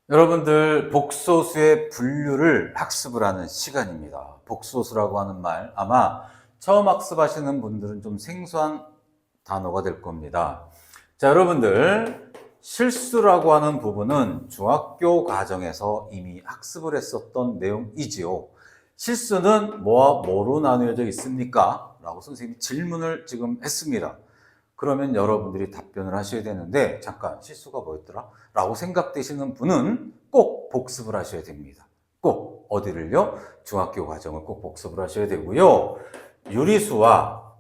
여러분들 복소수의 분류를 학습을 하는 시간입니다. 복소수라고 하는 말 아마 처음 학습하시는 분들은 좀 생소한 단어가 될 겁니다. 자, 여러분들 실수라고 하는 부분은 중학교 과정에서 이미 학습을 했었던 내용이지요. 실수는 뭐와 뭐로 나누어져 있습니까? 라고 선생님이 질문을 지금 했습니다. 그러면 여러분들이 답변을 하셔야 되는데 잠깐 실수가 뭐였더라? 라고 생각되시는 분은 꼭 복습을 하셔야 됩니다. 꼭 어디를요? 중학교 과정을 꼭 복습을 하셔야 되고요. 유리수와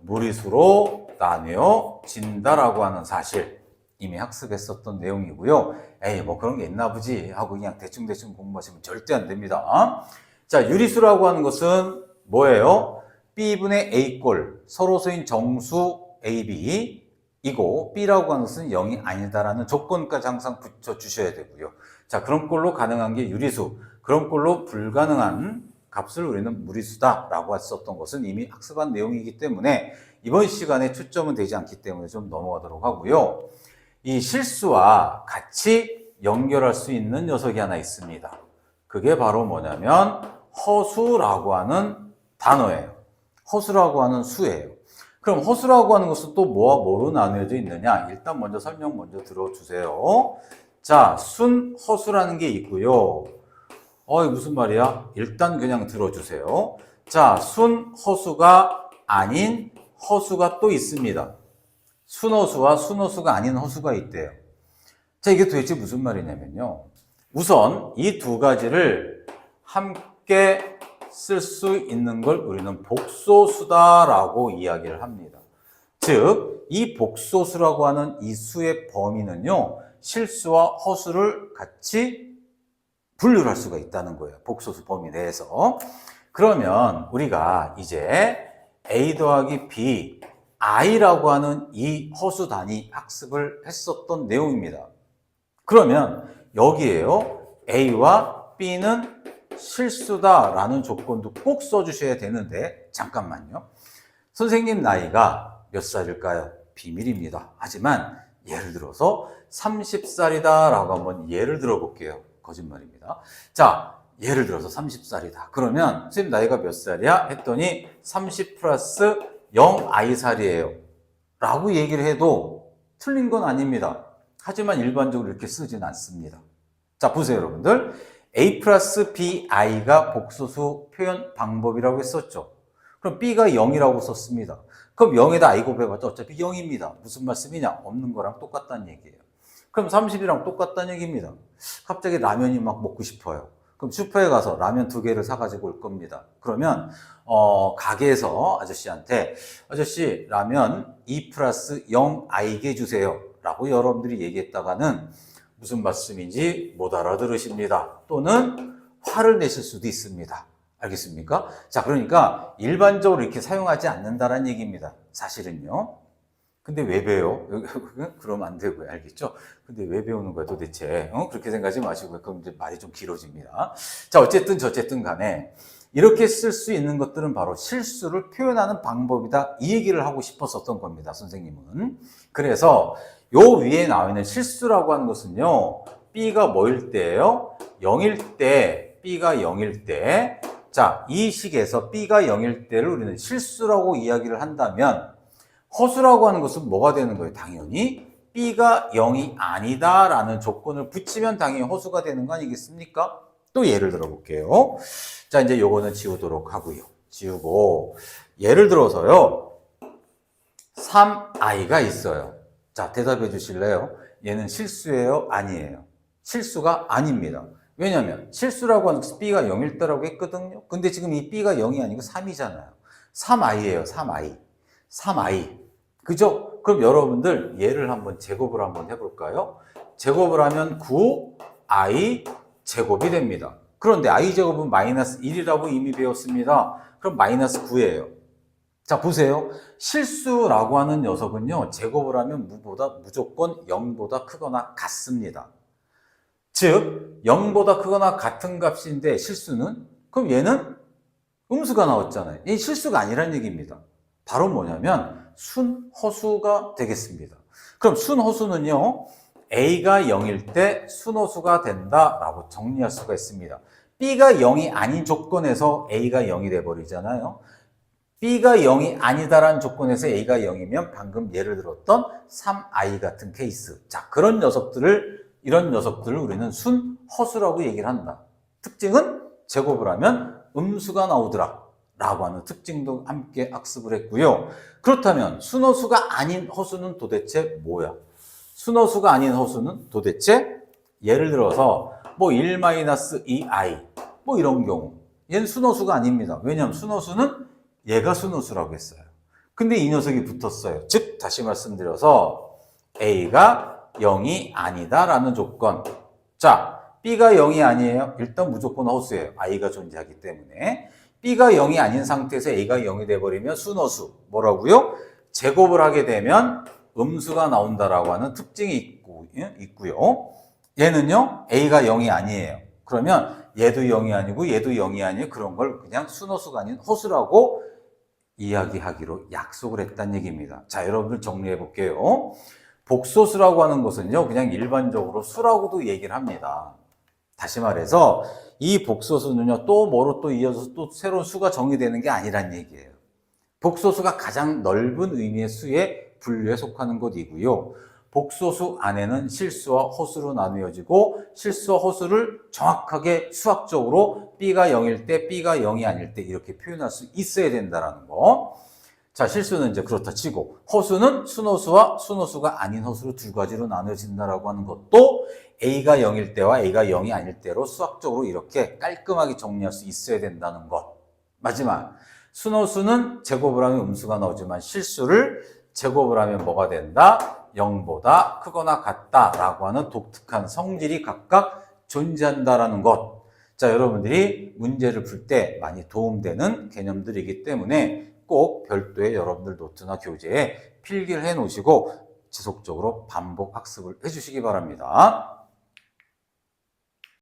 무리수로 나뉘어진다라고 하는 사실 이미 학습했었던 내용이고요. 에이 뭐 그런 게 있나 보지 하고 그냥 대충 공부하시면 절대 안 됩니다. 자, 유리수라고 하는 것은 뭐예요? B분의 A꼴 서로수인 정수 AB이고 B라고 하는 것은 0이 아니다라는 조건까지 항상 붙여주셔야 되고요. 자, 그런 꼴로 가능한 게 유리수, 그런 꼴로 불가능한 값을 우리는 무리수다라고 했었던 것은 이미 학습한 내용이기 때문에 이번 시간에 초점은 되지 않기 때문에 좀 넘어가도록 하고요. 이 실수와 같이 연결할 수 있는 녀석이 하나 있습니다. 그게 바로 뭐냐면 허수라고 하는 단어예요. 허수라고 하는 수예요. 그럼 허수라고 하는 것은 또 뭐와 뭐로 나누어져 있느냐? 일단 먼저 설명 먼저 들어주세요. 자, 순허수라는 게 있고요. 이게 무슨 말이야? 일단 그냥 들어주세요. 자, 순허수가 아닌 허수가 또 있습니다. 순허수와 순허수가 아닌 허수가 있대요. 자, 이게 도대체 무슨 말이냐면요. 우선 이 두 가지를 함께 쓸 수 있는 걸 우리는 복소수다라고 이야기를 합니다. 즉, 이 복소수라고 하는 이 수의 범위는요, 실수와 허수를 같이 분류를 할 수가 있다는 거예요. 복소수 범위 내에서. 그러면 우리가 이제 A 더하기 B, I라고 하는 이 허수 단위 학습을 했었던 내용입니다. 그러면 여기에요, A와 B는 실수다라는 조건도 꼭 써주셔야 되는데 잠깐만요. 선생님 나이가 몇 살일까요? 비밀입니다. 하지만 예를 들어서 30살이다 라고 한번 예를 들어 볼게요. 거짓말입니다. 자, 예를 들어서 30살이다. 그러면 선생님 나이가 몇 살이야? 했더니 30 플러스 0i살이에요. 라고 얘기를 해도 틀린 건 아닙니다. 하지만 일반적으로 이렇게 쓰진 않습니다. 자, 보세요 여러분들. A 플러스 BI가 복소수 표현 방법이라고 했었죠. 그럼 B가 0이라고 썼습니다. 그럼 0에다 I 곱해봤자 어차피 0입니다. 무슨 말씀이냐? 없는 거랑 똑같다는 얘기예요. 그럼 30이랑 똑같다는 얘기입니다. 갑자기 라면이 막 먹고 싶어요. 그럼 슈퍼에 가서 라면 2개를 사가지고 올 겁니다. 그러면 가게에서 아저씨한테 아저씨 라면 2 플러스 0I게 주세요 라고 여러분들이 얘기했다가는 무슨 말씀인지 못 알아들으십니다. 또는 화를 내실 수도 있습니다. 알겠습니까? 자, 그러니까 일반적으로 이렇게 사용하지 않는다는 얘기입니다. 사실은요. 근데 왜 배워? 그러면 안 되고요. 알겠죠? 근데 왜 배우는 거야 도대체? 그렇게 생각하지 마시고요. 그럼 이제 말이 좀 길어집니다. 자, 어쨌든 간에 이렇게 쓸 수 있는 것들은 바로 실수를 표현하는 방법이다. 이 얘기를 하고 싶었었던 겁니다. 선생님은. 그래서 요 위에 나와 있는 실수라고 하는 것은요, B가 뭐일 때예요? 0일 때, B가 0일 때. 자, 이 식에서 B가 0일 때를 우리는 실수라고 이야기를 한다면 허수라고 하는 것은 뭐가 되는 거예요? 당연히 B가 0이 아니다라는 조건을 붙이면 당연히 허수가 되는 거 아니겠습니까? 또 예를 들어 볼게요. 자, 이제 요거는 지우도록 하고요. 지우고 예를 들어서요, 3i가 있어요. 자, 대답해 주실래요? 얘는 실수예요? 아니에요? 실수가 아닙니다. 왜냐면 실수라고 하는 것은 B가 0일 때라고 했거든요. 근데 지금 이 B가 0이 아니고 3이잖아요. 3i예요. 3i. 그죠? 그럼 여러분들 얘를 한번 제곱을 한번 해볼까요? 제곱을 하면 9i 제곱이 됩니다. 그런데 i 제곱은 마이너스 1이라고 이미 배웠습니다. 그럼 마이너스 9예요. 자, 보세요. 실수라고 하는 녀석은요, 제곱을 하면 무조건 0보다 크거나 같습니다. 즉, 0보다 크거나 같은 값인데 실수는? 그럼 얘는 음수가 나왔잖아요. 이 실수가 아니란 얘기입니다. 바로 뭐냐면 순허수가 되겠습니다. 그럼 순허수는요, A가 0일 때 순호수가 된다라고 정리할 수가 있습니다. B가 0이 아닌 조건에서 A가 0이 돼버리잖아요. B가 0이 아니다라는 조건에서 A가 0이면 방금 예를 들었던 3I 같은 케이스. 자, 이런 녀석들을 우리는 순허수라고 얘기를 한다. 특징은 제곱을 하면 음수가 나오더라 라고 하는 특징도 함께 학습을 했고요. 그렇다면 순허수가 아닌 허수는 도대체 뭐야? 순허수가 아닌 허수는 도대체 예를 들어서 뭐 1-2i 뭐 이런 경우 얘는 순허수가 아닙니다. 왜냐하면 순허수는 얘가 순호수라고 했어요. 근데 이 녀석이 붙었어요. 즉 다시 말씀드려서 A가 0이 아니다라는 조건. 자, B가 0이 아니에요. 일단 무조건 허수예요. I가 존재하기 때문에. B가 0이 아닌 상태에서 A가 0이 돼버리면 순허수. 뭐라고요? 제곱을 하게 되면 음수가 나온다라고 하는 특징이 있고요. 얘는요, A가 0이 아니에요. 그러면 얘도 0이 아니고 얘도 0이 아니에요. 그런 걸 그냥 순허수가 아닌 허수라고 이야기하기로 약속을 했다는 얘기입니다. 자, 여러분들 정리해 볼게요. 복소수라고 하는 것은요, 그냥 일반적으로 수라고도 얘기를 합니다. 다시 말해서 이 복소수는요, 또 뭐로 또 이어져서 또 새로운 수가 정의되는 게 아니란 얘기예요. 복소수가 가장 넓은 의미의 수의 분류에 속하는 것이고요. 복소수 안에는 실수와 허수로 나누어지고 실수와 허수를 정확하게 수학적으로 B가 0일 때, B가 0이 아닐 때 이렇게 표현할 수 있어야 된다는 거. 자, 실수는 이제 그렇다 치고 허수는 순허수와 순허수가 아닌 허수로 두 가지로 나눠진다라고 하는 것도 A가 0일 때와 A가 0이 아닐 때로 수학적으로 이렇게 깔끔하게 정리할 수 있어야 된다는 것. 마지막, 순허수는 제곱을 하면 음수가 나오지만 실수를 제곱을 하면 뭐가 된다? 0보다 크거나 같다라고 하는 독특한 성질이 각각 존재한다라는 것. 자, 여러분들이 문제를 풀 때 많이 도움되는 개념들이기 때문에 꼭 별도의 여러분들 노트나 교재에 필기를 해 놓으시고 지속적으로 반복 학습을 해 주시기 바랍니다.